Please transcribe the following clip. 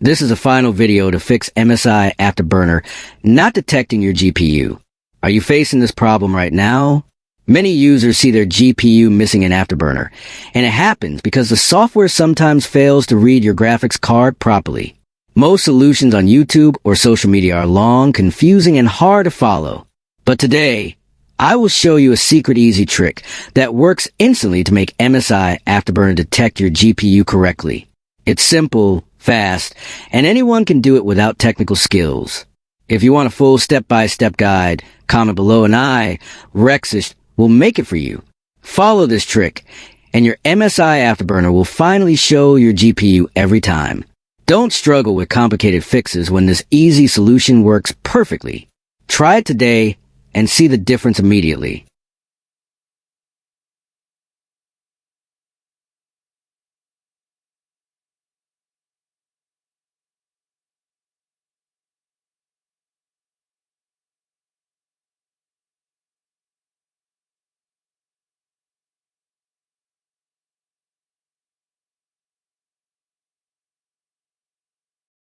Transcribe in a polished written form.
This is a final video to fix MSI Afterburner not detecting your GPU. Are you facing this problem right now? Many users see their GPU missing an Afterburner, and it happens because the software sometimes fails to read your graphics card properly. Most solutions on YouTube or social media are long, confusing, and hard to follow. But today, I will show you a secret easy trick that works instantly to make MSI Afterburner detect your GPU correctly. It's simple, fast, and anyone can do it without technical skills. If you want a full step-by-step guide, comment below and I, Rexist, will make it for you. Follow this trick, and your MSI Afterburner will finally show your GPU every time. Don't struggle with complicated fixes when this easy solution works perfectly. Try it today and see the difference immediately.